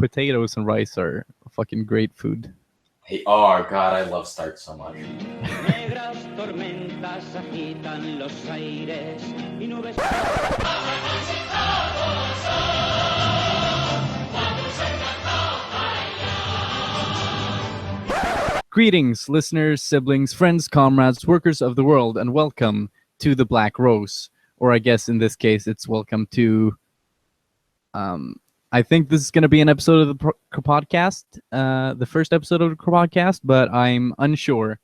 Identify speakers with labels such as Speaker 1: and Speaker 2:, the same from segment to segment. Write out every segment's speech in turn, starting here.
Speaker 1: potatoes and rice are fucking great food.
Speaker 2: Hey, oh god, I love starch so much.
Speaker 3: Negras tormentas agitan los aires y nubes.
Speaker 1: Greetings, listeners, siblings, friends, comrades, workers of the world, and welcome to the Black Rose. Or I guess in this case, it's welcome to... I think this is going to be an episode of the podcast, the first episode of the podcast, but I'm unsure.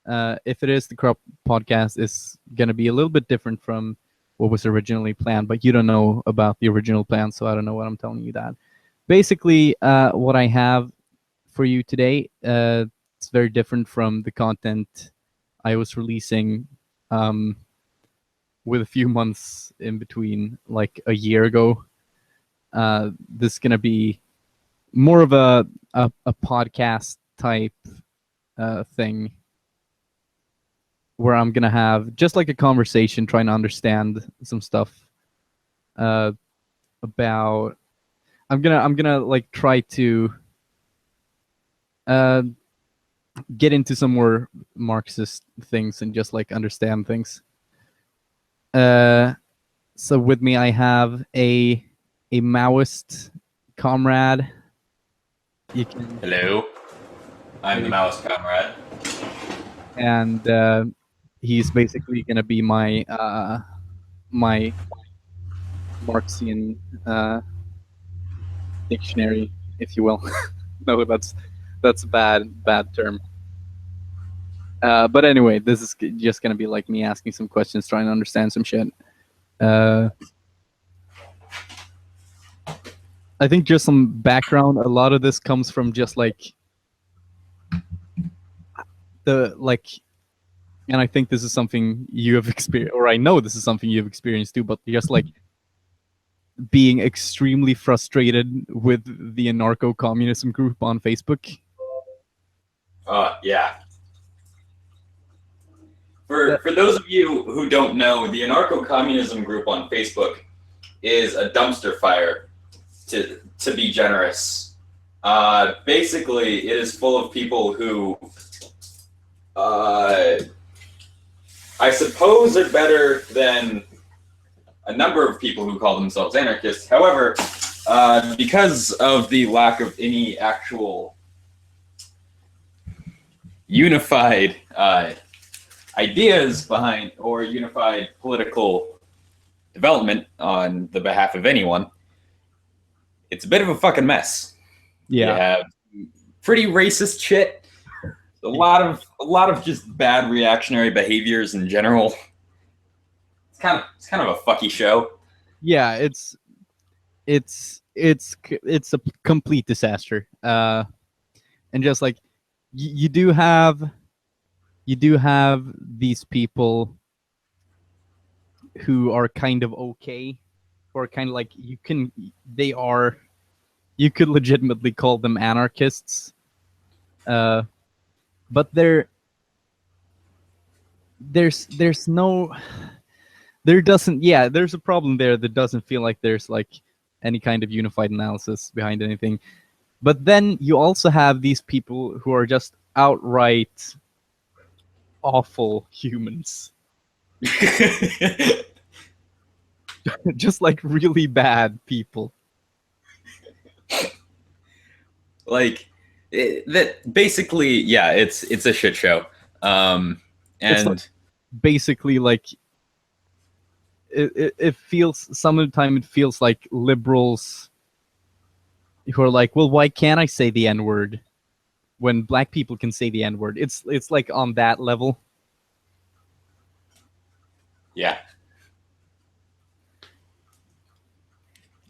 Speaker 1: If it is the podcast, it's going to be a little bit different from what was originally planned, but you don't know about the original plan, so I don't know what I'm telling you that. Basically, what I have for you today, it's very different from the content I was releasing with a few months in between, like a year ago. This is going to be more of a podcast type thing where I'm going to have just like a conversation trying to understand some stuff about... I'm gonna like try to get into some more Marxist things and just like understand things. So with me I have a Maoist comrade.
Speaker 2: Hello, I'm the Maoist comrade.
Speaker 1: And he's basically gonna be my my Marxian dictionary, if you will. No, that's a bad term. But anyway, this is just gonna be like me asking some questions, trying to understand some shit. I think just some background. A lot of this comes from just like and I think this is something you have experienced, or I know this is something you've experienced too, but just like being extremely frustrated with the anarcho-communism group on Facebook.
Speaker 2: Yeah. For those of you who don't know, the anarcho-communism group on Facebook is a dumpster fire, to be generous. Basically, it is full of people who I suppose are better than a number of people who call themselves anarchists. However, because of the lack of any actual unified ideas behind or unified political development on the behalf of anyone, it's a bit of a fucking mess.
Speaker 1: Yeah.
Speaker 2: You have pretty racist shit. A lot of just bad reactionary behaviors in general. It's kind of a fucky show.
Speaker 1: Yeah, it's a complete disaster. And just like you do have these people who are kind of okay, or kind of like you could legitimately call them anarchists. But there's a problem there that doesn't feel like there's like any kind of unified analysis behind anything. But then you also have these people who are just outright awful humans. Just like really bad people.
Speaker 2: Like that basically, yeah, it's a shit show. And
Speaker 1: like, basically like it feels, some of the time it feels like liberals who are like, well, why can't I say the N-word when black people can say the N-word? It's like on that level.
Speaker 2: Yeah.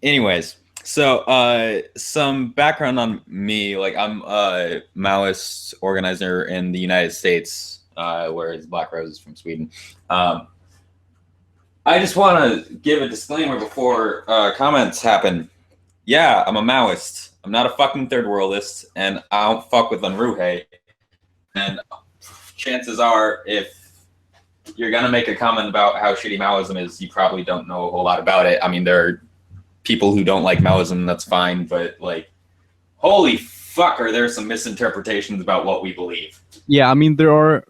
Speaker 2: Anyways, so some background on me. Like, I'm a Maoist organizer in the United States, whereas Black Rose is from Sweden. I just want to give a disclaimer before comments happen. Yeah, I'm a Maoist. I'm not a fucking third worldist, and I don't fuck with Unruhe. And chances are, if you're gonna make a comment about how shitty Maoism is, you probably don't know a whole lot about it. I mean, there are people who don't like Maoism, that's fine, but like, holy fuck, are there some misinterpretations about what we believe?
Speaker 1: Yeah, I mean there are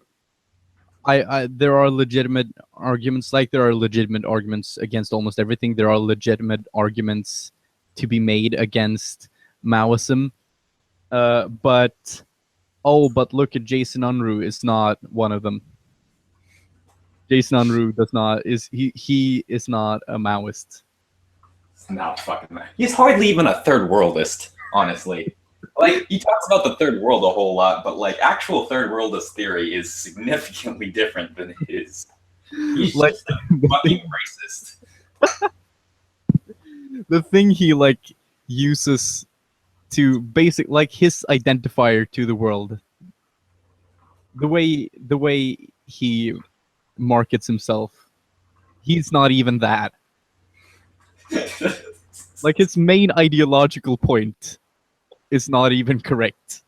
Speaker 1: there are legitimate arguments, like there are legitimate arguments against almost everything. There are legitimate arguments to be made against Maoism. But look at Jason Unruh is not one of them. Jason Unruh he is not a Maoist.
Speaker 2: It's not fucking that. He's hardly even a third worldist, honestly. Like, he talks about the third world a whole lot, but like actual third worldist theory is significantly different than his. He's
Speaker 1: Like,
Speaker 2: just a fucking racist.
Speaker 1: The thing he like uses to basic like his identifier to the world. The way he markets himself, he's not even that. Like his main ideological point is not even correct.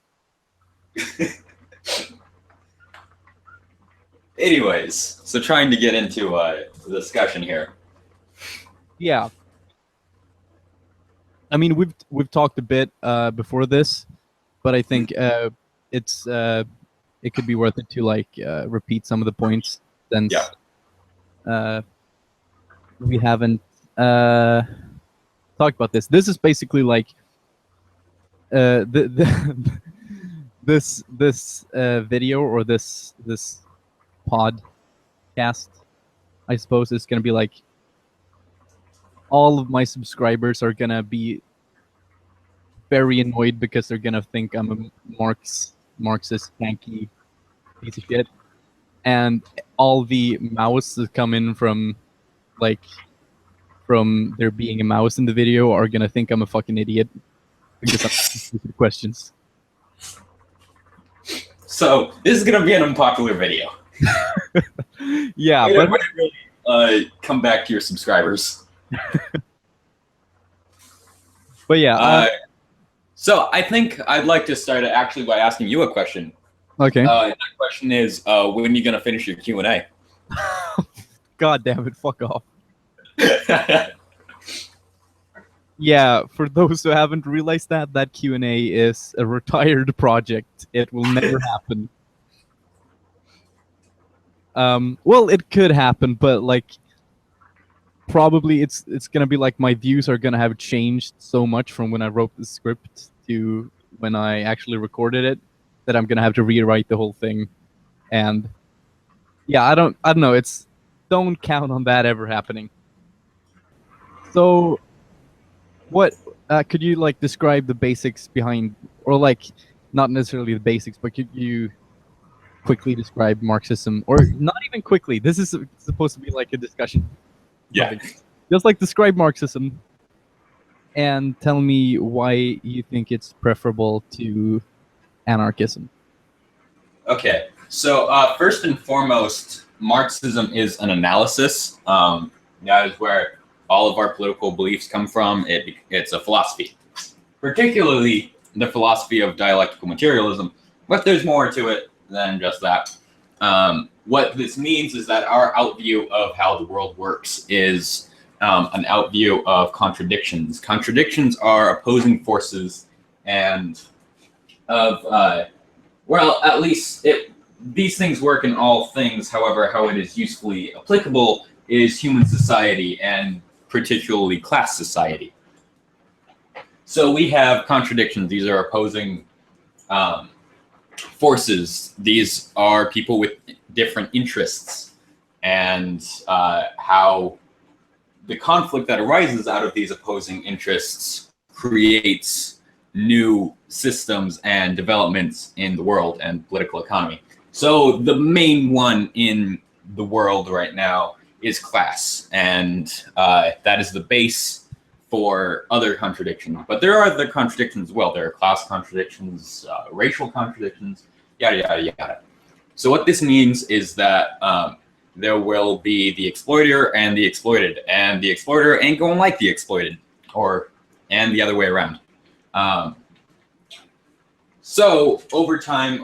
Speaker 2: Anyways, so trying to get into the discussion here.
Speaker 1: Yeah. I mean, we've talked a bit before this, but I think it could be worth it to like repeat some of the points since we haven't talked about this. This is basically like this video or this podcast, I suppose, is gonna be like all of my subscribers are gonna be very annoyed because they're gonna think I'm a Marxist tanky piece of shit, and all the Maoists that come in from there being a Maoist in the video are gonna think I'm a fucking idiot because I'm asking stupid questions.
Speaker 2: So this is gonna be an unpopular video.
Speaker 1: Yeah,
Speaker 2: but
Speaker 1: but
Speaker 2: really, come back to your subscribers.
Speaker 1: But yeah.
Speaker 2: So I think I'd like to start actually by asking you a question.
Speaker 1: Okay.
Speaker 2: That question is, when are you gonna finish your Q&A?
Speaker 1: God damn it! Fuck off. Yeah, for those who haven't realized that Q&A is a retired project. It will never happen. Well, it could happen, but like probably it's gonna be like my views are gonna have changed so much from when I wrote the script to when I actually recorded it that I'm gonna have to rewrite the whole thing. And yeah, I don't know. Don't count on that ever happening. So, what could you like describe the basics behind, or like not necessarily the basics, but could you quickly describe Marxism, or not even quickly? This is supposed to be like a discussion.
Speaker 2: Yeah.
Speaker 1: Just like describe Marxism and tell me why you think it's preferable to anarchism.
Speaker 2: Okay. So first and foremost, Marxism is an analysis. That is where all of our political beliefs come from. It's a philosophy, particularly the philosophy of dialectical materialism. But there's more to it than just that. What this means is that our outview of how the world works is an outview of contradictions. Contradictions are opposing forces, and well, at least these things work in all things. However, how it is usefully applicable is human society, and particularly class society. So we have contradictions. These are opposing forces. These are people with different interests, and how the conflict that arises out of these opposing interests creates new systems and developments in the world and political economy. So the main one in the world right now is class, and that is the base for other contradictions. But there are other contradictions as well. There are class contradictions, racial contradictions, yada, yada, yada. So what this means is that there will be the exploiter and the exploited, and the exploiter ain't going like the exploited, and the other way around. So over time,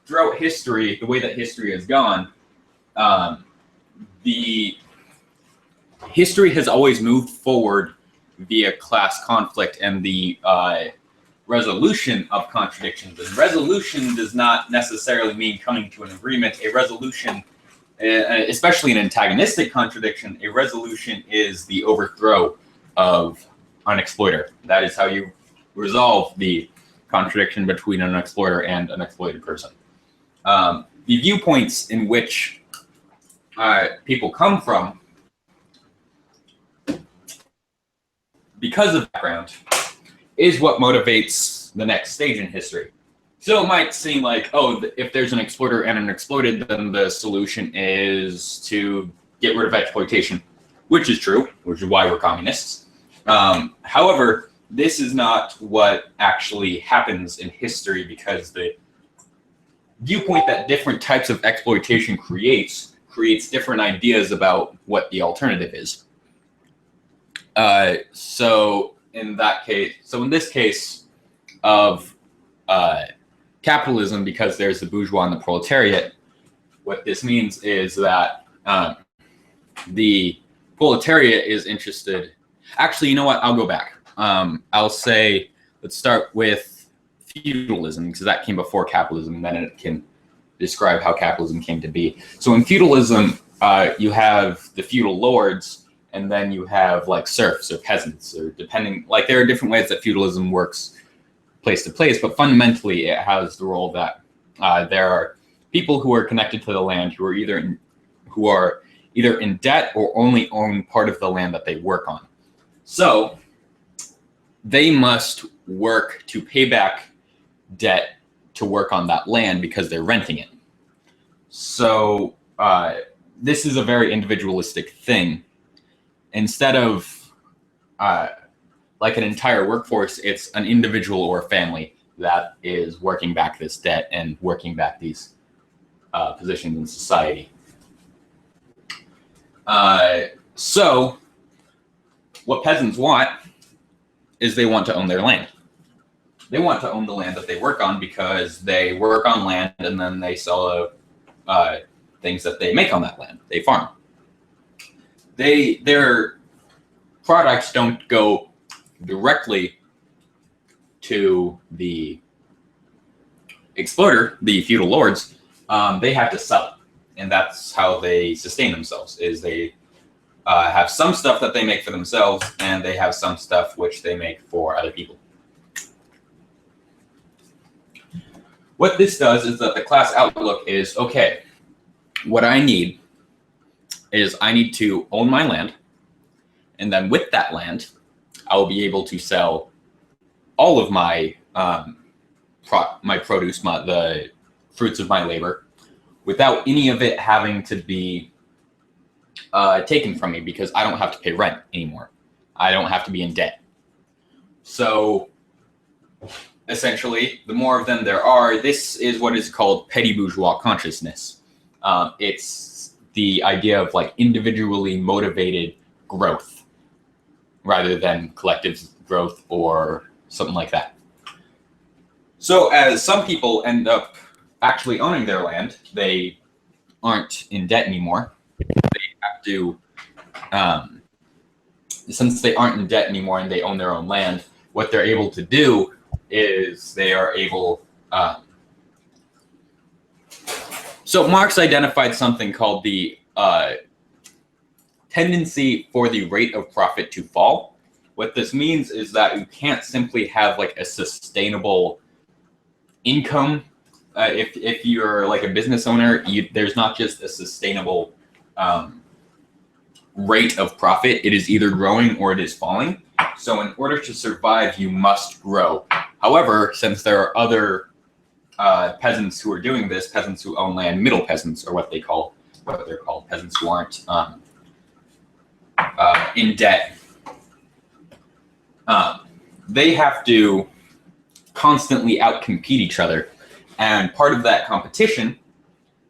Speaker 2: throughout history, the way that history has gone, the history has always moved forward via class conflict and the resolution of contradictions. And resolution does not necessarily mean coming to an agreement. A resolution, especially an antagonistic contradiction, a resolution is the overthrow of an exploiter. That is how you resolve the contradiction between an exploiter and an exploited person. The viewpoints in which people come from, because of background, is what motivates the next stage in history. So it might seem like, oh, if there's an exploiter and an exploited, then the solution is to get rid of exploitation, which is true, which is why we're communists. However, this is not what actually happens in history, because the viewpoint that different types of exploitation creates different ideas about what the alternative is. So in this case of capitalism, because there's the bourgeois and the proletariat, what this means is that the proletariat is interested. Actually, you know what? I'll go back. I'll say, let's start with feudalism, because that came before capitalism, and then it can describe how capitalism came to be. So in feudalism, you have the feudal lords, and then you have like serfs or peasants, or depending, like there are different ways that feudalism works place to place, but fundamentally it has the role that there are people who are connected to the land who are either in debt or only own part of the land that they work on. So they must work to pay back debt to work on that land because they're renting it. So this is a very individualistic thing. Instead of like an entire workforce, it's an individual or a family that is working back this debt and working back these positions in society. So what peasants want is they want to own their land. They want to own the land that they work on, because they work on land and then they sell things that they make on that land. They farm. Their products don't go directly to the exploiter, the feudal lords. They have to sell it, and that's how they sustain themselves. Is they have some stuff that they make for themselves, and they have some stuff which they make for other people. What this does is that the class outlook is, okay, what I need is I need to own my land, and then with that land, I will be able to sell all of my my produce, the fruits of my labor, without any of it having to be taken from me, because I don't have to pay rent anymore. I don't have to be in debt. So essentially, the more of them there are, this is what is called petty bourgeois consciousness. It's the idea of like individually motivated growth rather than collective growth or something like that. So as some people end up actually owning their land, they aren't in debt anymore. They have to, since they aren't in debt anymore and they own their own land, what they're able to do is they are able, so Marx identified something called the tendency for the rate of profit to fall. What this means is that you can't simply have like a sustainable income. If you're like a business owner, there's not just a sustainable rate of profit. It is either growing or it is falling. So in order to survive, you must grow. However, since there are other peasants who are doing this, peasants who own land, middle peasants, or what they're called, peasants who aren't in debt, they have to constantly outcompete each other. And part of that competition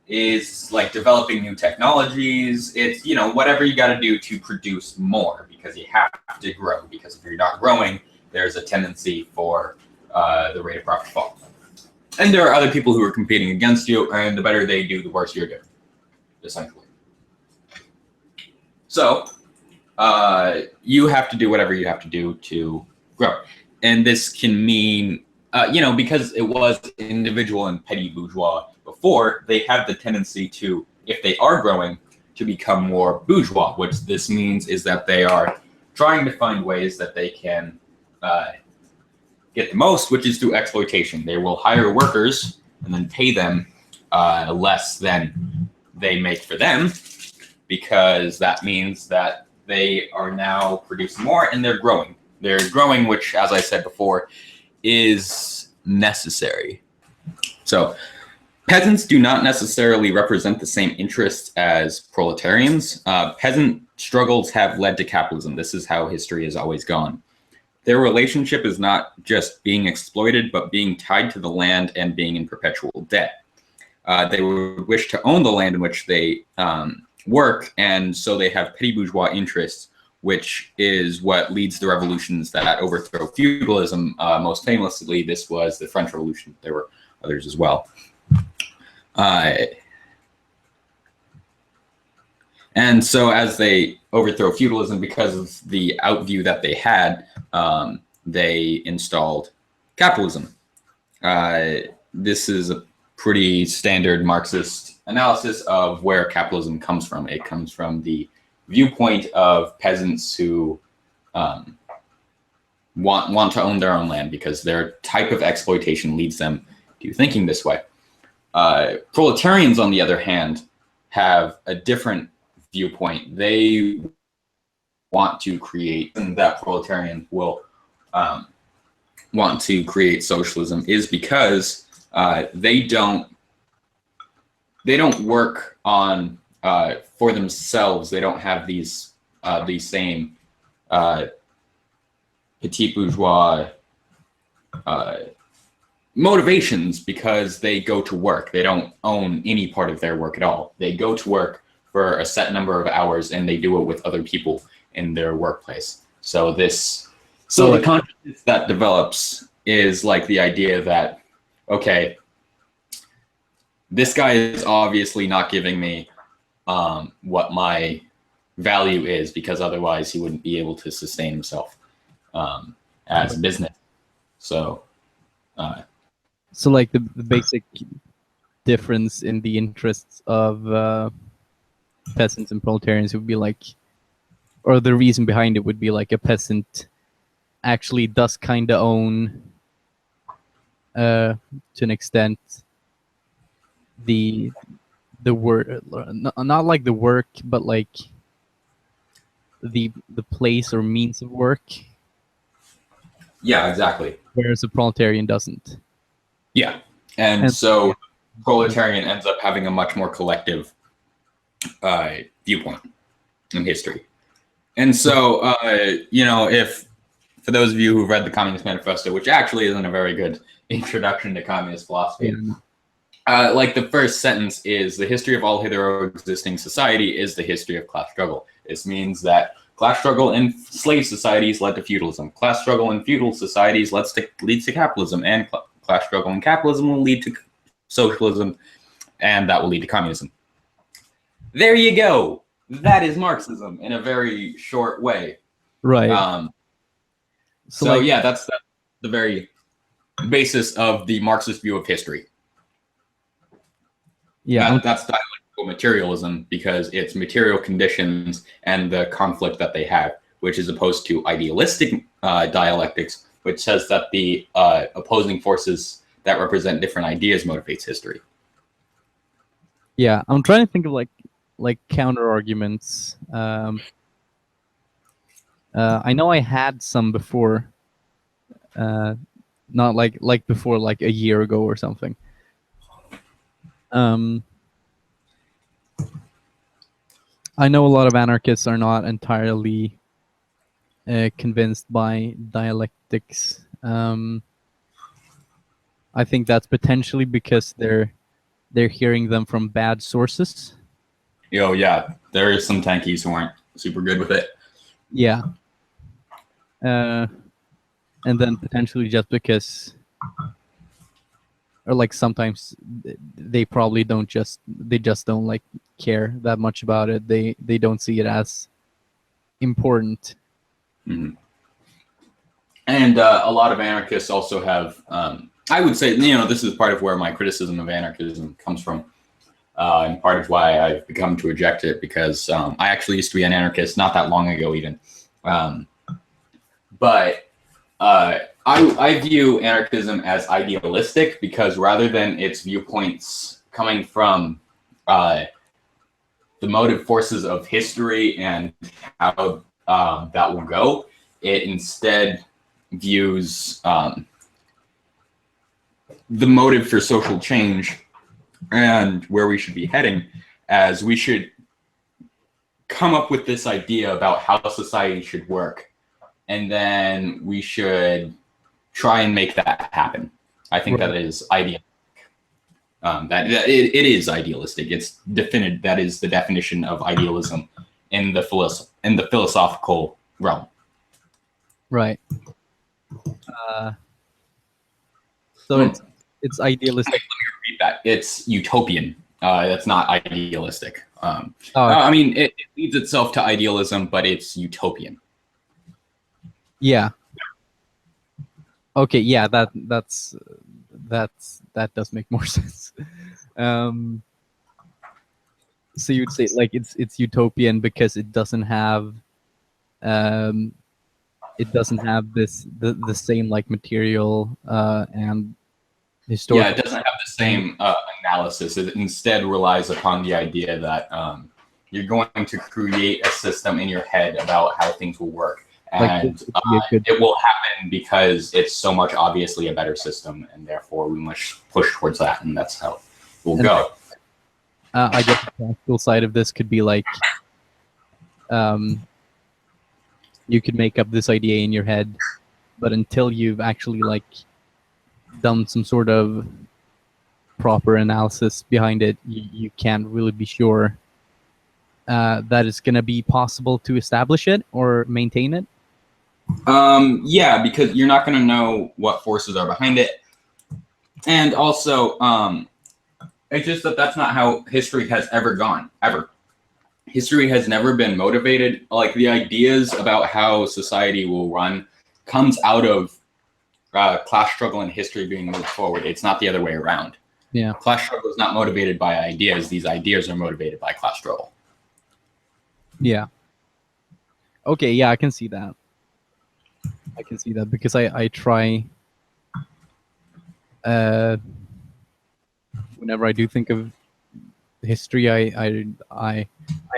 Speaker 2: is like developing new technologies. It's, you know, whatever you got to do to produce more, because you have to grow. Because if you're not growing, there's a tendency for the rate of profit to fall. And there are other people who are competing against you, and the better they do, the worse you're doing, essentially. So you have to do whatever you have to do to grow. and this can mean, because it was individual and petty bourgeois before, they have the tendency to, if they are growing, to become more bourgeois. What this means is that they are trying to find ways that they can get the most, which is through exploitation. They will hire workers and then pay them less than they make for them, because that means that they are now producing more and they're growing. They're growing, which, as I said before, is necessary. So peasants do not necessarily represent the same interests as proletarians. Peasant struggles have led to capitalism. This is how history has always gone. Their relationship is not just being exploited, but being tied to the land and being in perpetual debt. They would wish to own the land in which they work, and so they have petty bourgeois interests, which is what leads to revolutions that overthrow feudalism. Most famously, this was the French Revolution. There were others as well. And so as they overthrow feudalism, because of the outview that they had, they installed capitalism. This is a pretty standard Marxist analysis of where capitalism comes from. It comes from the viewpoint of peasants who want to own their own land because their type of exploitation leads them to thinking this way. Proletarians, on the other hand, have a different viewpoint. They want to create, and that proletarian will want to create socialism is because they don't work on for themselves. They don't have these same petit bourgeois motivations, because they go to work. They don't own any part of their work at all. They go to work for a set number of hours and they do it with other people in their workplace. So the consciousness that develops is like the idea that, okay, this guy is obviously not giving me what my value is, because otherwise he wouldn't be able to sustain himself as a business. So
Speaker 1: like the basic difference in the interests of peasants and proletarians would be like, or the reason behind it would be like a peasant actually does kind of own, to an extent, the work, not like the work, but like the place or means of work.
Speaker 2: Yeah, exactly.
Speaker 1: Whereas a proletarian doesn't.
Speaker 2: Yeah, and so proletarian ends up having a much more collective viewpoint in history. And so, if, for those of you who've read the Communist Manifesto, which actually isn't a very good introduction to communist philosophy, like the first sentence is, the history of all hitherto existing society is the history of class struggle. This means that class struggle in slave societies led to feudalism. Class struggle in feudal societies leads to capitalism, and class struggle in capitalism will lead to socialism, and that will lead to communism. There you go. That is Marxism in a very short way.
Speaker 1: Right.
Speaker 2: So yeah, that's the very basis of the Marxist view of history.
Speaker 1: Yeah,
Speaker 2: that's dialectical materialism, because it's material conditions and the conflict that they have, which is opposed to idealistic dialectics, which says that the opposing forces that represent different ideas motivates history.
Speaker 1: Yeah, I'm trying to think of like counter arguments. I know I had some before, not like before, like a year ago or something. I know a lot of anarchists are not entirely convinced by dialectics. I think that's potentially because they're hearing them from bad sources.
Speaker 2: Yeah, there is some tankies who aren't super good with it.
Speaker 1: Yeah. And then potentially just because, or like sometimes they probably don't don't like care that much about it. They don't see it as important.
Speaker 2: Mm-hmm. And a lot of anarchists also have, I would say, this is part of where my criticism of anarchism comes from. And part of why I've become to reject it, because I actually used to be an anarchist not that long ago even. But I view anarchism as idealistic, because rather than its viewpoints coming from the motive forces of history and how that will go, it instead views the motive for social change and where we should be heading as we should come up with this idea about how society should work, and then we should try and make that happen. I think that is idealistic. It is idealistic. It's definite. That is the definition of idealism in the philosophical realm.
Speaker 1: Right. So it's idealistic.
Speaker 2: Let me repeat that. It's utopian. That's not idealistic.
Speaker 1: I
Speaker 2: mean, it leads itself to idealism, but it's utopian.
Speaker 1: Yeah. Okay. Yeah. That does make more sense. So you'd say like it's utopian because it doesn't have the same like material and historical.
Speaker 2: Yeah, it doesn't have the same analysis. It instead relies upon the idea that you're going to create a system in your head about how things will work. And it will happen because it's so much obviously a better system, and therefore we must push towards that, and that's how we'll go.
Speaker 1: I guess the practical side of this could be like you could make up this idea in your head, but until you've actually like done some sort of proper analysis behind it, you can't really be sure that it's going to be possible to establish it or maintain it.
Speaker 2: Yeah, because you're not going to know what forces are behind it. And also, it's just that's not how history has ever gone, ever. History has never been motivated. Like, the ideas about how society will run comes out of class struggle and history being moved forward. It's not the other way around.
Speaker 1: Yeah.
Speaker 2: Class struggle is not motivated by ideas. These ideas are motivated by class struggle.
Speaker 1: Yeah. Okay, yeah, I can see that. Because I try whenever I do think of history, I'm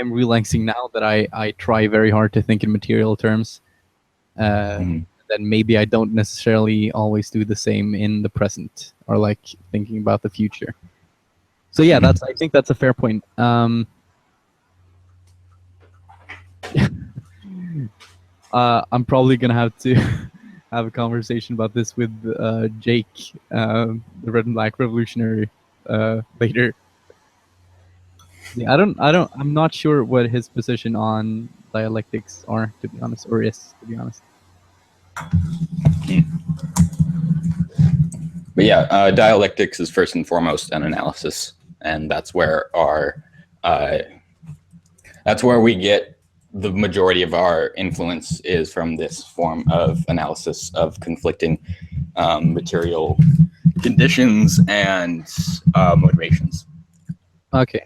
Speaker 1: realizing now that I try very hard to think in material terms. Then maybe I don't necessarily always do the same in the present, or like thinking about the future. So yeah, I think that's a fair point. I'm probably gonna have to have a conversation about this with Jake, the Red and Black Revolutionary, later. Yeah, I'm not sure what his position on dialectics are, to be honest, or is, to be honest.
Speaker 2: But yeah, dialectics is first and foremost an analysis, and that's where we get the majority of our influence is from this form of analysis of conflicting material conditions and motivations.
Speaker 1: Okay.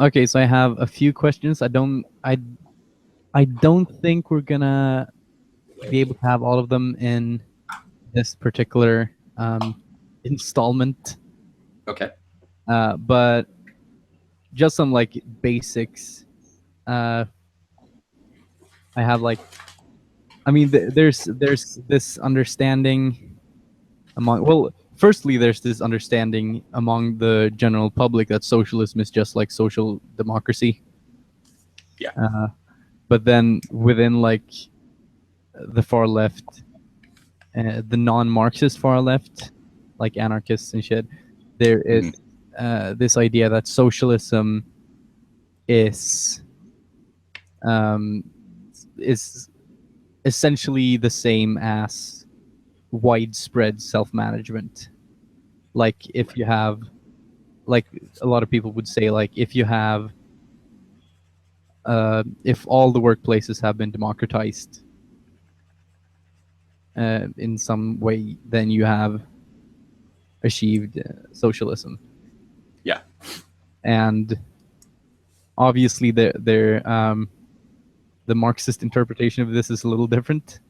Speaker 1: Okay, so I have a few questions. I don't think we're gonna be able to have all of them in this particular installment.
Speaker 2: Okay.
Speaker 1: But just some like basics. I have like, I mean, there's this understanding among, well, firstly, there's this understanding among the general public that socialism is just like social democracy.
Speaker 2: Yeah.
Speaker 1: But then within like the far left, the non-Marxist far left, like anarchists and shit, there is this idea that socialism is essentially the same as widespread self-management. Like if you have, like a lot of people would say, like if you have, if all the workplaces have been democratized, in some way, then you have achieved socialism.
Speaker 2: Yeah.
Speaker 1: And obviously, the Marxist interpretation of this is a little different.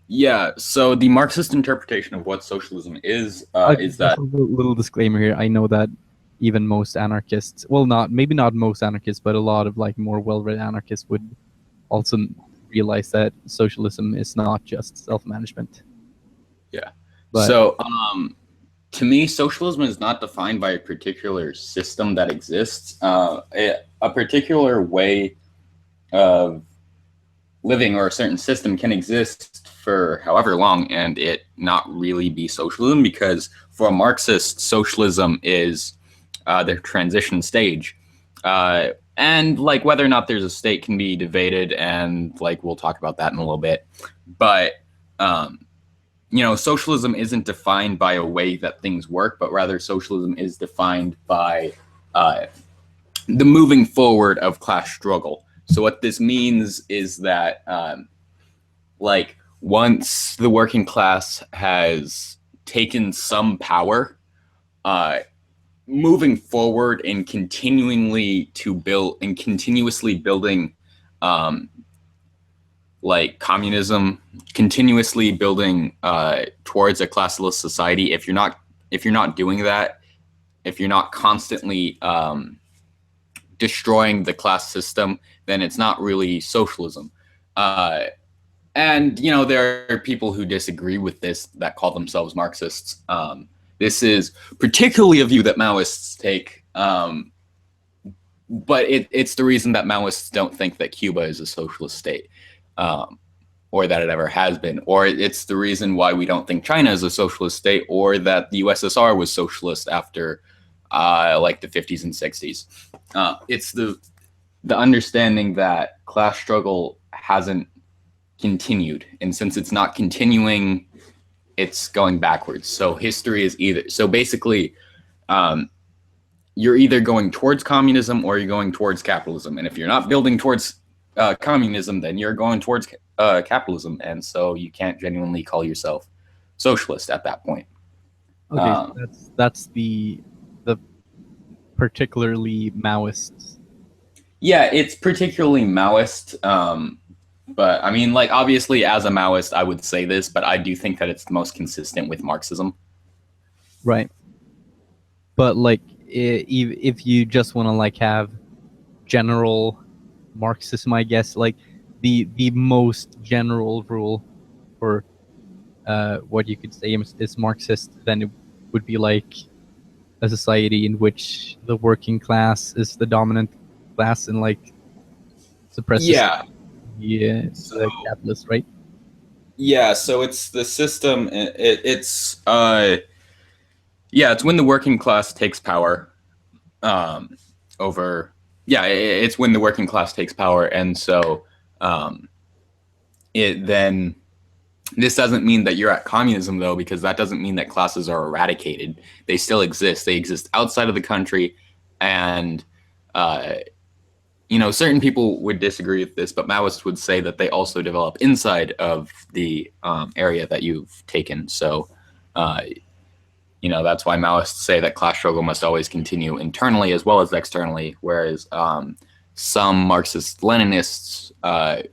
Speaker 2: Yeah, so the Marxist interpretation of what socialism is that...
Speaker 1: Just a little disclaimer here. I know that even most anarchists, well, maybe not most anarchists, but a lot of like more well-read anarchists would also realize that socialism is not just self-management.
Speaker 2: Yeah.
Speaker 1: But,
Speaker 2: so to me, socialism is not defined by a particular system that exists. A particular way of living or a certain system can exist for however long and it not really be socialism, because for a Marxist, socialism is the transition stage. And like whether or not there's a state can be debated, and like we'll talk about that in a little bit. But you know, socialism isn't defined by a way that things work, but rather socialism is defined by the moving forward of class struggle. So what this means is that like once the working class has taken some power, moving forward and continuously building like communism, continuously building towards a classless society. If you're not doing that, if you're not constantly destroying the class system, then it's not really socialism. And you know, there are people who disagree with this that call themselves Marxists. This is particularly a view that Maoists take, but it's the reason that Maoists don't think that Cuba is a socialist state, or that it ever has been, or it's the reason why we don't think China is a socialist state, or that the USSR was socialist after like the 50s and 60s. It's the understanding that class struggle hasn't continued, and since it's not continuing, it's going backwards. So history is basically you're either going towards communism or you're going towards capitalism, and if you're not building towards communism, then you're going towards capitalism, and so you can't genuinely call yourself socialist at that point.
Speaker 1: Okay, so that's the particularly Maoist.
Speaker 2: Yeah, it's particularly Maoist. But I mean, like, obviously, as a Maoist, I would say this, but I do think that it's the most consistent with Marxism.
Speaker 1: Right. But like, if you just want to like have general Marxism, I guess, like the most general rule for what you could say is Marxist, then it would be like a society in which the working class is the dominant class and like suppresses the capitalist, right?
Speaker 2: Yeah, so it's the system. It's when the working class takes power over. Yeah, it's when the working class takes power, and so then this doesn't mean that you're at communism, though, because that doesn't mean that classes are eradicated. They still exist. They exist outside of the country, and you know, certain people would disagree with this, but Maoists would say that they also develop inside of the area that you've taken. So, you know, that's why Maoists say that class struggle must always continue internally as well as externally, whereas some Marxist-Leninists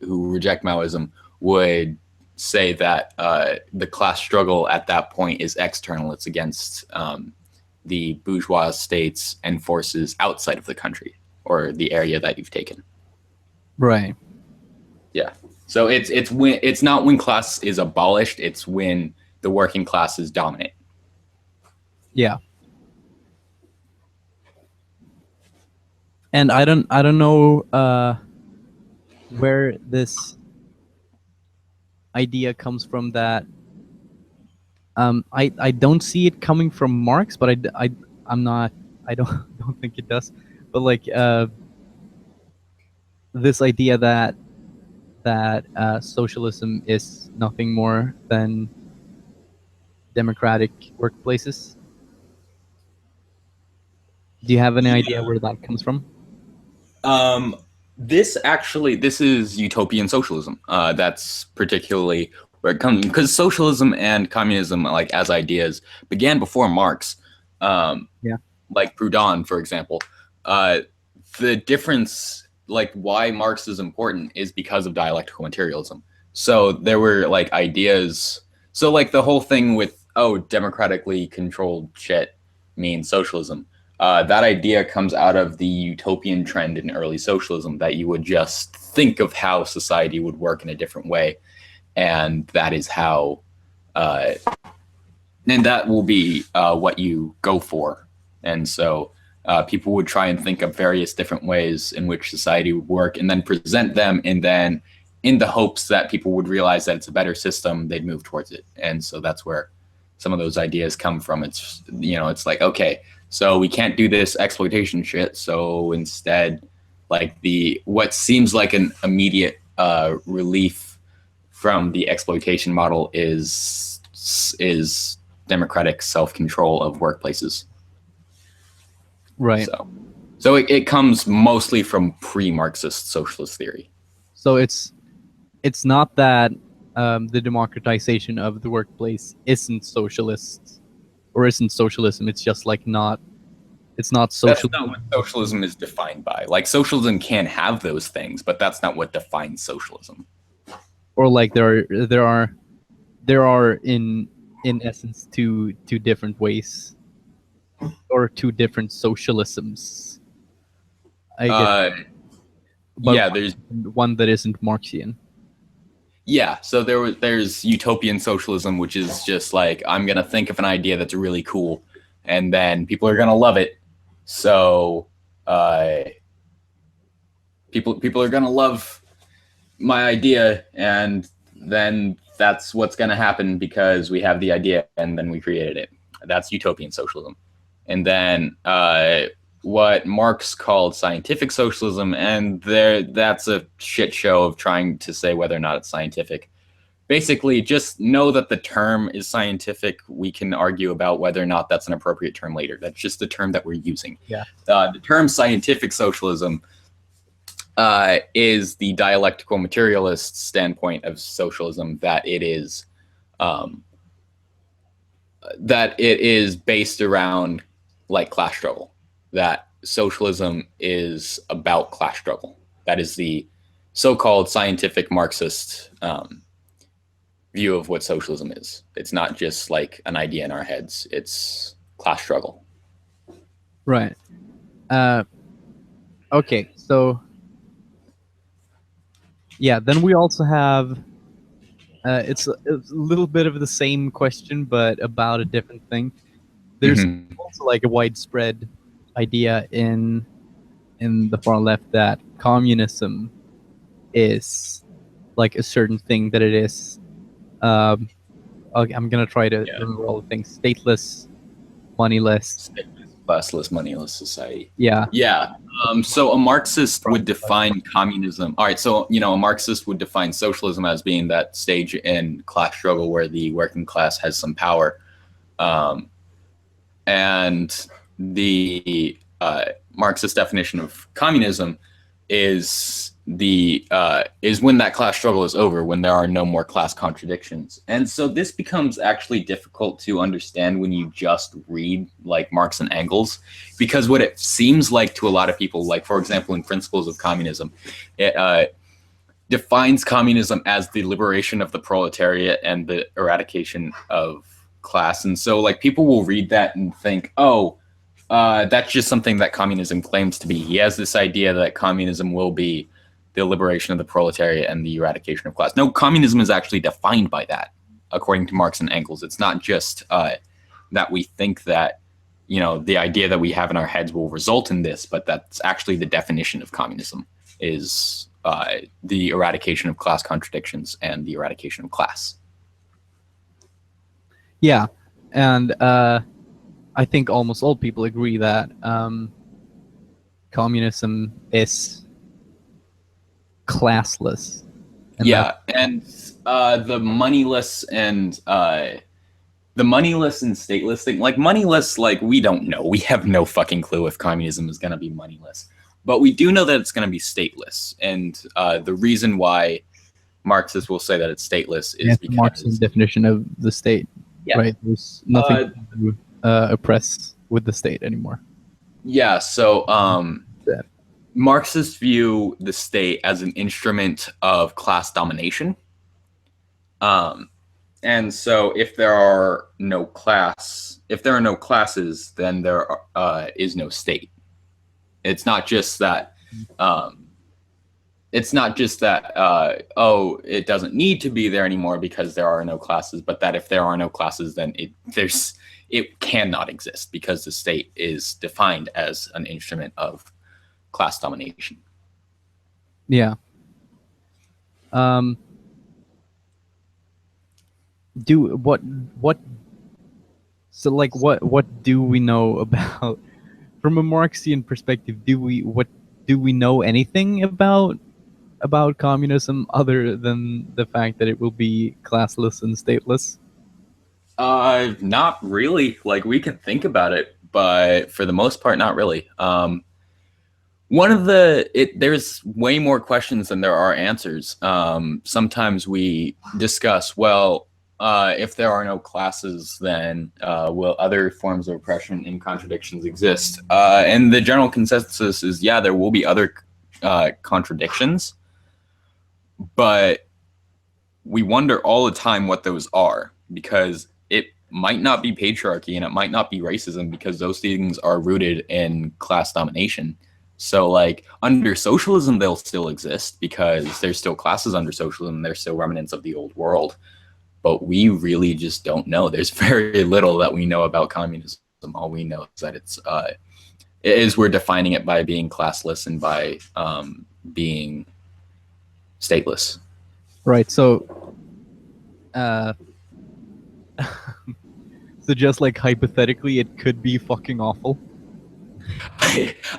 Speaker 2: who reject Maoism would say that the class struggle at that point is external. It's against the bourgeois states and forces outside of the country or the area that you've taken.
Speaker 1: Right.
Speaker 2: Yeah. So it's not when class is abolished, it's when the working class is dominant.
Speaker 1: Yeah. And I don't know where this idea comes from that I don't see it coming from Marx, but I don't think it does. But like this idea that socialism is nothing more than democratic workplaces. Do you have any idea where that comes from?
Speaker 2: This is utopian socialism. That's particularly where it comes, because socialism and communism, like as ideas, began before Marx. Like Proudhon, for example. The difference, like why Marx is important, is because of dialectical materialism. So there were like ideas. So like the whole thing with democratically controlled shit means socialism. That idea comes out of the utopian trend in early socialism, that you would just think of how society would work in a different way, and that is how, and that will be what you go for. And so people would try and think of various different ways in which society would work, and then present them, and then in the hopes that people would realize that it's a better system, they'd move towards it. And so that's where some of those ideas come from. It's, it's like, okay, so we can't do this exploitation shit. So instead, like what seems like an immediate relief from the exploitation model is democratic self-control of workplaces.
Speaker 1: Right.
Speaker 2: So it comes mostly from pre-Marxist socialist theory.
Speaker 1: So it's not that the democratization of the workplace isn't socialist or isn't socialism. It's just like it's not social.
Speaker 2: That's not what socialism is defined by. Like socialism can have those things, but that's not what defines socialism.
Speaker 1: Or like there are in essence two different ways, or two different socialisms. I guess.
Speaker 2: There's
Speaker 1: one that isn't Marxian.
Speaker 2: Yeah, so there's utopian socialism, which is just like, I'm gonna think of an idea that's really cool, and then people are gonna love it. So people are gonna love my idea, and then that's what's gonna happen because we have the idea and then we created it. That's utopian socialism. And then what Marx called scientific socialism, and that's a shit show of trying to say whether or not it's scientific. Basically, just know that the term is scientific. We can argue about whether or not that's an appropriate term later. That's just the term that we're using.
Speaker 1: Yeah.
Speaker 2: The term scientific socialism is the dialectical materialist standpoint of socialism, that it is based around like class struggle. That socialism is about class struggle. That is the so-called scientific Marxist view of what socialism is. It's not just like an idea in our heads. It's class struggle.
Speaker 1: Right. Okay, so yeah, then we also have it's a little bit of the same question, but about a different thing. There's also like a widespread idea in the far left that communism is like a certain thing, that it is I'm gonna try to remember all the things: stateless, moneyless,
Speaker 2: classless, moneyless society.
Speaker 1: Yeah.
Speaker 2: So a Marxist would define communism. All right, so a Marxist would define socialism as being that stage in class struggle where the working class has some power, and the Marxist definition of communism is when that class struggle is over, when there are no more class contradictions. And so this becomes actually difficult to understand when you just read like Marx and Engels, because what it seems like to a lot of people, like for example in Principles of Communism, it defines communism as the liberation of the proletariat and the eradication of class. And so like people will read that and think, that's just something that communism claims to be. He has this idea that communism will be the liberation of the proletariat and the eradication of class. No, communism is actually defined by that, according to Marx and Engels. It's not just that we think that, the idea that we have in our heads will result in this, but that's actually the definition of communism, is the eradication of class contradictions and the eradication of class.
Speaker 1: Yeah, and I think almost all people agree that communism is classless. And
Speaker 2: the moneyless and stateless thing, like moneyless, like we don't know. We have no fucking clue if communism is going to be moneyless, but we do know that it's going to be stateless. And the reason why Marxists will say that it's stateless is
Speaker 1: Yeah, the
Speaker 2: because
Speaker 1: Marxist definition of the state, right? There's nothing to oppress with the state anymore.
Speaker 2: Yeah, so
Speaker 1: Yeah.
Speaker 2: Marxists view the state as an instrument of class domination. And so if there are no classes, then there is no state. It's not just that it doesn't need to be there anymore because there are no classes, but that if there are no classes, then it cannot exist because the state is defined as an instrument of class domination.
Speaker 1: Yeah. What do we know about, from a Marxian perspective, do we know anything about communism other than the fact that it will be classless and stateless?
Speaker 2: Not really. Like, we can think about it, but for the most part, not really. There's way more questions than there are answers. Sometimes we discuss, well, if there are no classes, then will other forms of oppression and contradictions exist? And the general consensus is, yeah, there will be other contradictions, but we wonder all the time what those are, because it might not be patriarchy and it might not be racism, because those things are rooted in class domination. So, like, under socialism, they'll still exist because there's still classes under socialism. There's still remnants of the old world. But we really just don't know. There's very little that we know about communism. All we know is that we're defining it by being classless and by being stateless.
Speaker 1: Right. So, so just like hypothetically, it could be fucking awful.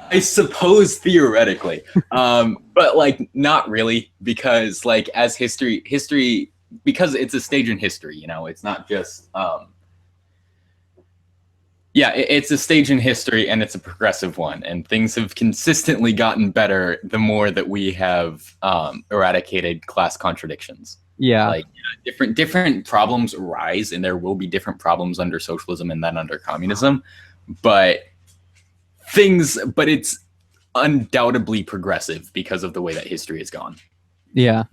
Speaker 2: I suppose theoretically, but like not really, because like as history, because it's a stage in history, you know, it's not just it's a stage in history, and it's a progressive one, and things have consistently gotten better the more that we have eradicated class contradictions.
Speaker 1: Yeah,
Speaker 2: like different problems arise, and there will be different problems under socialism and then under communism, but it's undoubtedly progressive because of the way that history has gone.
Speaker 1: Yeah.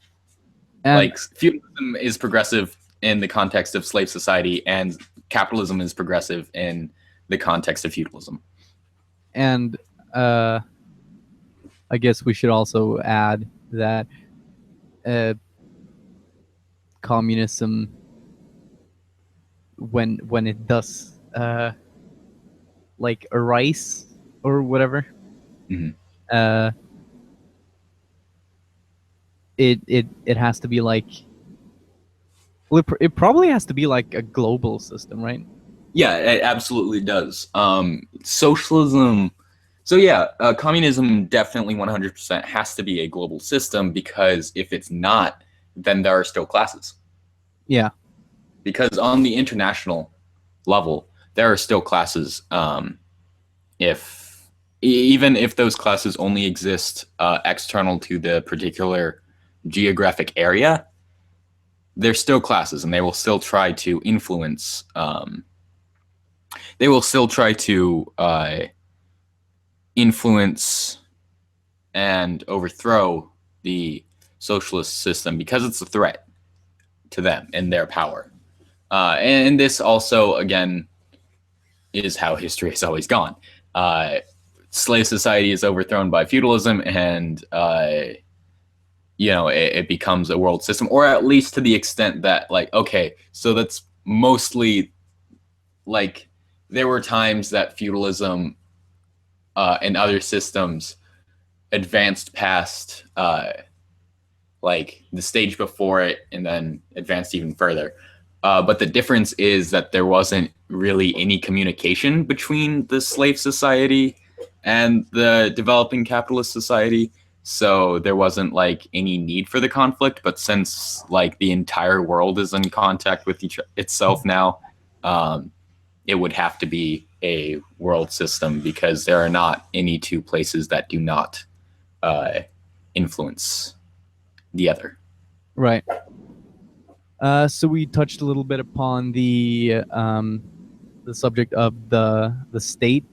Speaker 1: And
Speaker 2: like feudalism is progressive in the context of slave society, and capitalism is progressive in the context of feudalism.
Speaker 1: And I guess we should also add that communism, when it does like arise or whatever, it has to be like, well, it probably has to be like a global system, right?
Speaker 2: Yeah, it absolutely does. Socialism. So yeah, communism definitely 100% has to be a global system, because if it's not, then there are still classes.
Speaker 1: Yeah.
Speaker 2: Because on the international level, there are still classes. Even if those classes only exist external to the particular geographic area, they're still classes, and they will still try to influence. They will still try to influence and overthrow the socialist system, because it's a threat to them and their power. And this also, again, is how history has always gone. Slave society is overthrown by feudalism, and it becomes a world system, or at least to the extent that, like, okay, so that's mostly, like, there were times that feudalism and other systems advanced past like the stage before it, and then advanced even further. But the difference is that there wasn't really any communication between the slave society and the developing capitalist society. So there wasn't like any need for the conflict. But since like the entire world is in contact with itself now, it would have to be a world system, because there are not any two places that do not influence the other.
Speaker 1: Right. So we touched a little bit upon the subject of the state,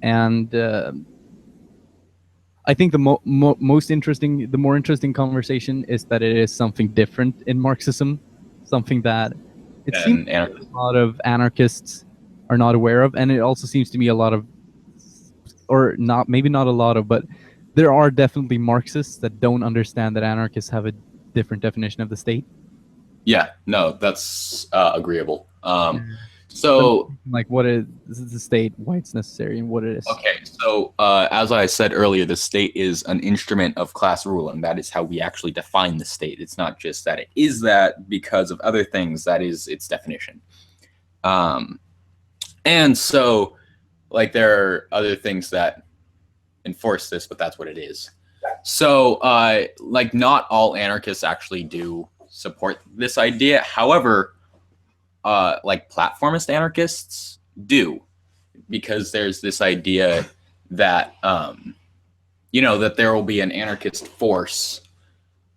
Speaker 1: and I think the more interesting conversation is that it is something different in Marxism, something that it seems a lot of anarchists are not aware of, and it also seems to me a lot of, or not, maybe not a lot of, but there are definitely Marxists that don't understand that anarchists have a different definition of the state.
Speaker 4: Yeah, no, that's agreeable. So,
Speaker 1: like, what is the state, why it's necessary, and what it is.
Speaker 4: Okay, so as I said earlier, the state is an instrument of class rule, and that is how we actually define the state. It's not just that it is that because of other things, that is its definition. And so, like, there are other things that enforce this, but that's what it is. So, like, not all anarchists actually do support this idea. However, like, platformist anarchists do, because there's this idea that, you know, that there will be an anarchist force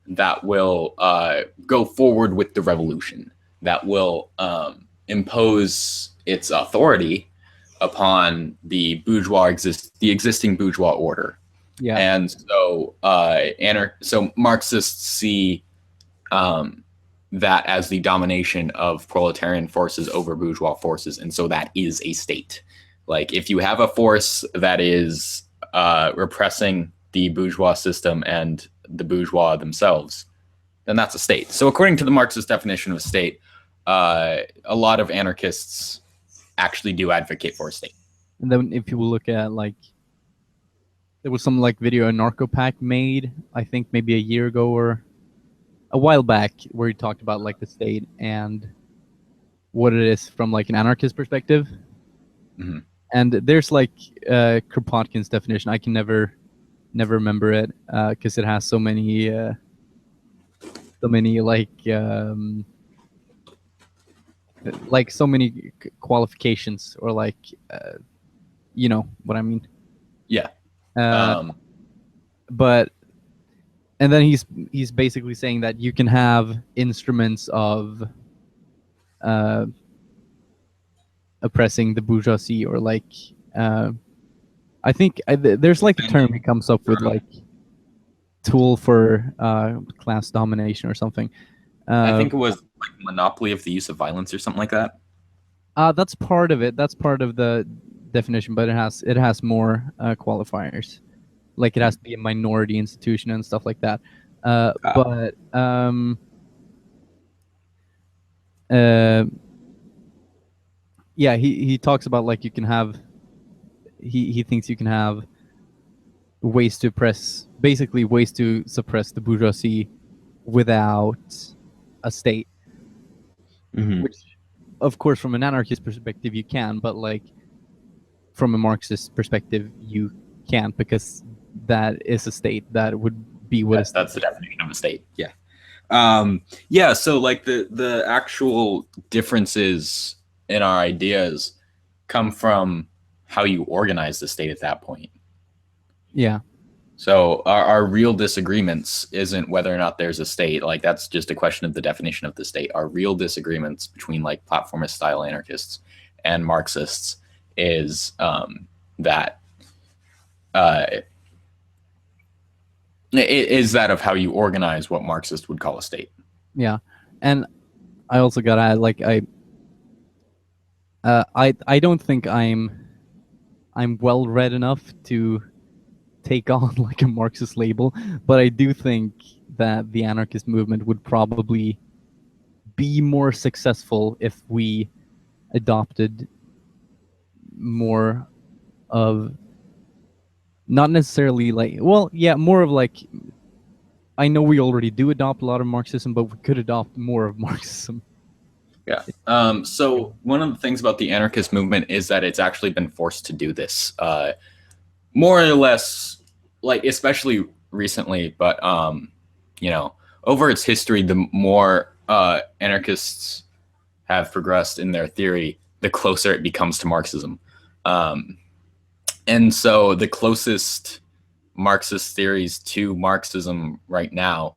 Speaker 4: that will go forward with the revolution, that will impose its authority upon the existing bourgeois order.
Speaker 1: Yeah.
Speaker 4: And so, so Marxists see that as the domination of proletarian forces over bourgeois forces, and so that is a state. Like, if you have a force that is repressing the bourgeois system and the bourgeois themselves, then that's a state. So according to the Marxist definition of a state, a lot of anarchists actually do advocate for a state.
Speaker 1: And then if you will look at, like, there was some, like, video Anarcho-Pack made, I think maybe a year ago or a while back, where he talked about, like, the state and what it is from, like, an anarchist perspective.
Speaker 4: Mm-hmm.
Speaker 1: And there's, like, Kropotkin's definition. I can never remember it because it has so many like so many qualifications, or like you know what I mean.
Speaker 4: Yeah.
Speaker 1: But and then he's basically saying that you can have instruments of oppressing the bourgeoisie, or like I think there's like a term he comes up with, like tool for class domination or something.
Speaker 4: I think it was like monopoly of the use of violence or something like that.
Speaker 1: That's part of it. That's part of the definition, but it has more qualifiers. Like, it has to be a minority institution and stuff like that. But yeah, he talks about, like, you can have. He thinks you can have ways to suppress the bourgeoisie without a state.
Speaker 4: Mm-hmm.
Speaker 1: Which, of course, from an anarchist perspective, you can, but, like, from a Marxist perspective, you can't, because that is a state. That would be what
Speaker 4: that's the definition of a state. Yeah. Yeah. So, like, the actual differences in our ideas come from how you organize the state at that point.
Speaker 1: Yeah.
Speaker 4: So our real disagreements isn't whether or not there's a state. Like, that's just a question of the definition of the state. Our real disagreements between, like, platformist style anarchists and Marxists is that it is that of how you organize what Marxist would call a state.
Speaker 1: Yeah. And I also gotta add, like, I don't think I'm well read enough to take on, like, a Marxist label, but I do think that the anarchist movement would probably be more successful if we adopted more of, not necessarily, like, well, yeah, more of, like, I know we already do adopt a lot of Marxism, but we could adopt more of Marxism.
Speaker 4: Yeah. So one of the things about the anarchist movement is that it's actually been forced to do this, more or less, like, especially recently, but you know, over its history, the more anarchists have progressed in their theory, the closer it becomes to Marxism. And so the closest Marxist theories to Marxism right now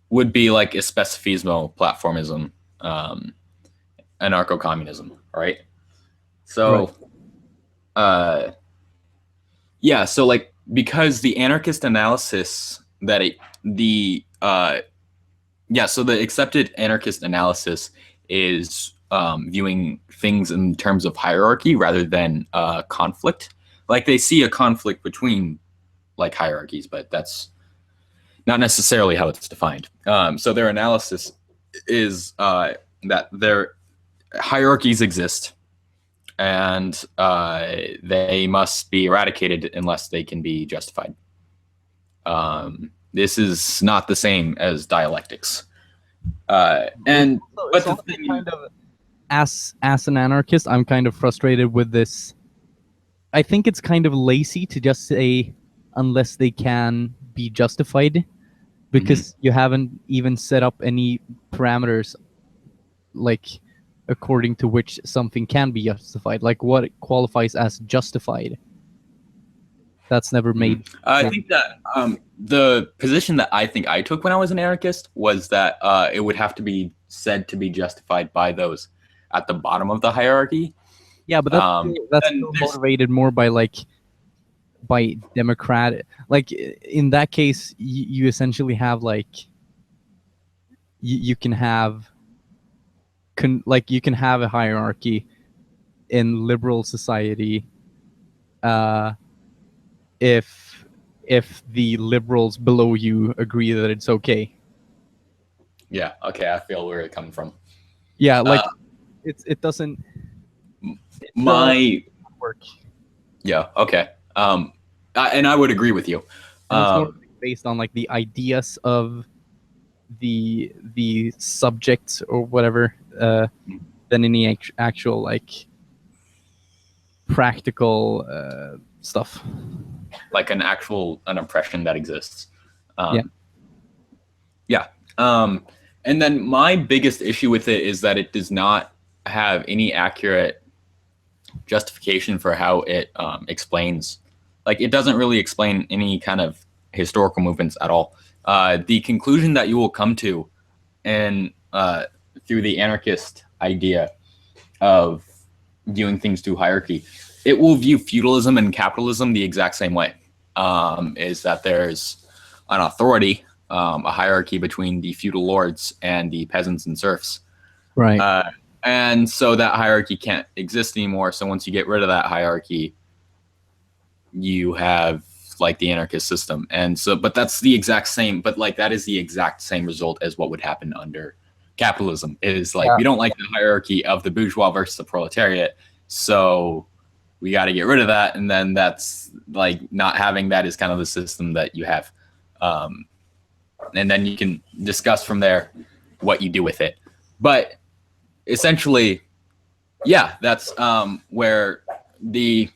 Speaker 4: would be like especifismo platformism, anarcho-communism, right? So, yeah, so like because the anarchist analysis that so the accepted anarchist analysis is viewing things in terms of hierarchy rather than conflict. Like they see a conflict between like hierarchies, but that's not necessarily how it's defined. So their analysis is that their hierarchies exist and they must be eradicated unless they can be justified. This is not the same as dialectics. As an
Speaker 1: anarchist, I'm kind of frustrated with this. I think it's kind of lazy to just say unless they can be justified, because you haven't even set up any parameters like according to which something can be justified, like what qualifies as justified. That's never made.
Speaker 4: I think that the position that I think I took when I was an anarchist was that it would have to be said to be justified by those at the bottom of the hierarchy.
Speaker 1: Yeah, but that's still motivated more by democratic. Like in that case, you essentially have like you can have you can have a hierarchy in liberal society. If the liberals below you agree that it's okay.
Speaker 4: Yeah. Okay. I feel where you're coming from.
Speaker 1: Yeah, like it doesn't. Work.
Speaker 4: Yeah. Okay. And I would agree with you.
Speaker 1: It's more based on like the ideas of the subjects or whatever than any actual like practical stuff.
Speaker 4: Like an oppression that exists. Yeah. And then my biggest issue with it is that it does not have any accurate justification for how it explains. Like it doesn't really explain any kind of historical movements at all. The conclusion that you will come to and through the anarchist idea of viewing things through hierarchy, it will view feudalism and capitalism the exact same way. Is that there's an authority, a hierarchy between the feudal lords and the peasants and serfs.
Speaker 1: Right.
Speaker 4: And so that hierarchy can't exist anymore. So once you get rid of that hierarchy, you have like the anarchist system. And so, but that's the exact same, but like that is the exact same result as what would happen under capitalism. Is like, we don't like the hierarchy of the bourgeois versus the proletariat. So we got to get rid of that. And then that's like not having that is kind of the system that you have. And then you can discuss from there what you do with it. But essentially, yeah, that's where the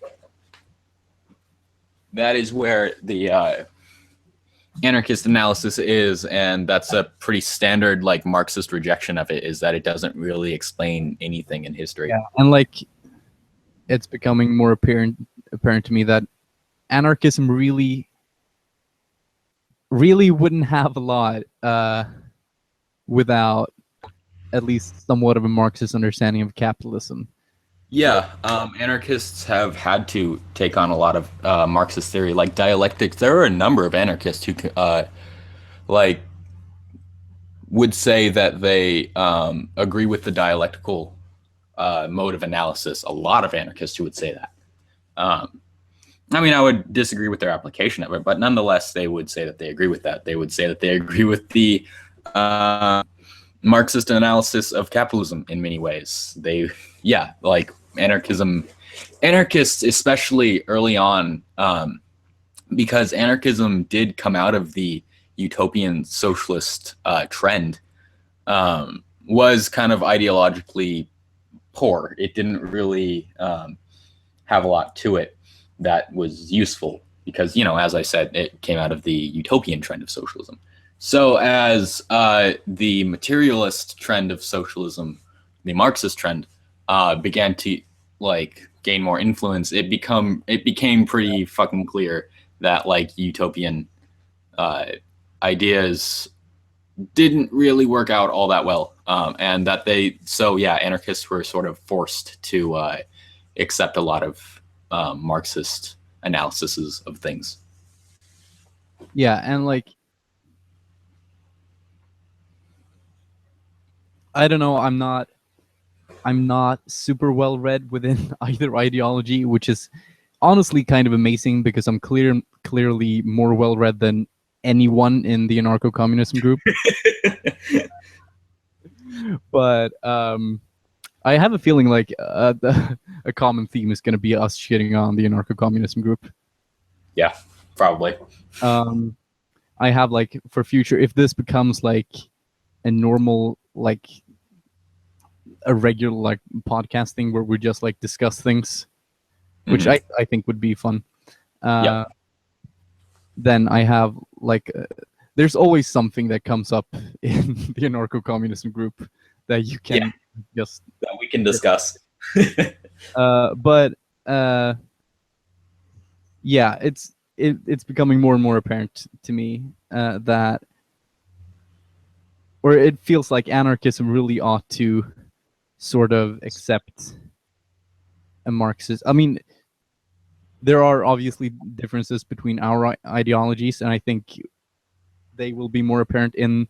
Speaker 4: anarchist analysis is, and that's a pretty standard like Marxist rejection of it, is that it doesn't really explain anything in history.
Speaker 1: Yeah, and like it's becoming more apparent to me that anarchism really wouldn't have a lot without at least somewhat of a Marxist understanding of capitalism.
Speaker 4: Yeah, anarchists have had to take on a lot of Marxist theory, like dialectics. There are a number of anarchists who like would say that they agree with the dialectical mode of analysis. A lot of anarchists who would say that. I mean, I would disagree with their application of it, but nonetheless, they would say that they agree with that. They would say that they agree with the Marxist analysis of capitalism in many ways. Like anarchists, especially early on, because anarchism did come out of the utopian socialist trend, was kind of ideologically poor. It didn't really have a lot to it that was useful because, as I said, it came out of the utopian trend of socialism. So as the materialist trend of socialism, the Marxist trend, began to like gain more influence, it became pretty fucking clear that like utopian ideas didn't really work out all that well, and that anarchists were sort of forced to accept a lot of Marxist analyses of things.
Speaker 1: Yeah, and like, I don't know, I'm not super well read within either ideology, which is honestly kind of amazing because I'm clearly more well read than anyone in the anarcho-communism group. But I have a feeling like a common theme is going to be us shitting on the anarcho-communism group.
Speaker 4: Yeah, probably.
Speaker 1: I have like for future, if this becomes like a normal, like a regular like podcast thing where we just like discuss things, which I think would be fun. Then I have like there's always something that comes up in the anarcho-communism group that you can just
Speaker 2: that we can discuss.
Speaker 1: But yeah, it's becoming more and more apparent to me that, or it feels like anarchism really ought to sort of accept a Marxist. I mean, there are obviously differences between our ideologies, and I think they will be more apparent in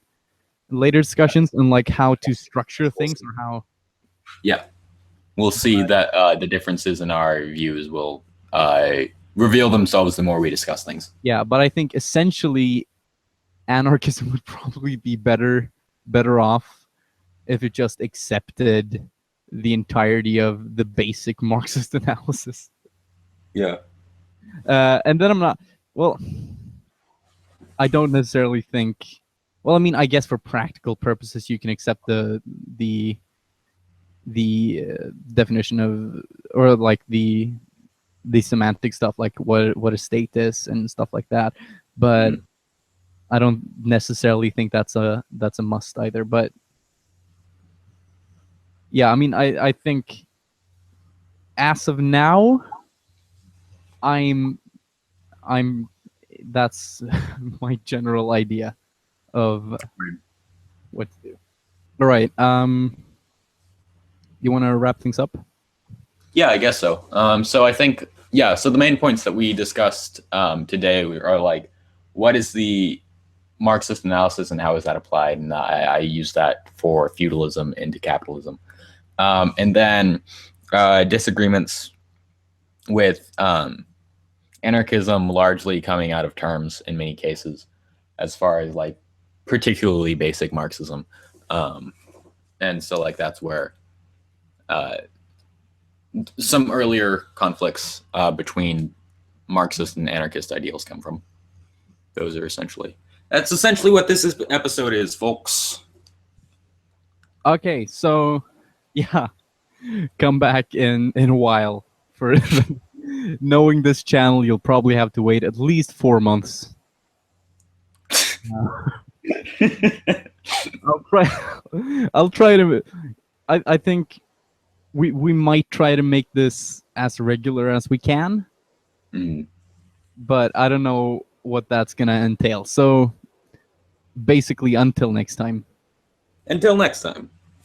Speaker 1: later discussions on like how to structure things or how.
Speaker 4: Yeah, we'll see that the differences in our views will reveal themselves the more we discuss things.
Speaker 1: Yeah, but I think essentially anarchism would probably be better off if it just accepted the entirety of the basic Marxist analysis.
Speaker 2: Yeah.
Speaker 1: And then I don't necessarily think, well, I mean, I guess for practical purposes you can accept the definition of, or like the semantic stuff, like what a state is and stuff like that, but I don't necessarily think that's a must either. But yeah, I mean, I think as of now, I'm that's my general idea of what to do. All right, you want to wrap things up?
Speaker 4: Yeah, I guess so. So I think, so the main points that we discussed today are like, what is the Marxist analysis and how is that applied? And I use that for feudalism into capitalism. And then disagreements with anarchism largely coming out of terms in many cases, as far as like particularly basic Marxism. And so like that's where some earlier conflicts between Marxist and anarchist ideals come from. That's essentially what this episode is, folks.
Speaker 1: Okay, so yeah, come back in a while. For knowing this channel, you'll probably have to wait at least 4 months. I'll try to. I think we might try to make this as regular as we can, but I don't know what that's gonna entail. So basically, until next time.
Speaker 2: Until next time.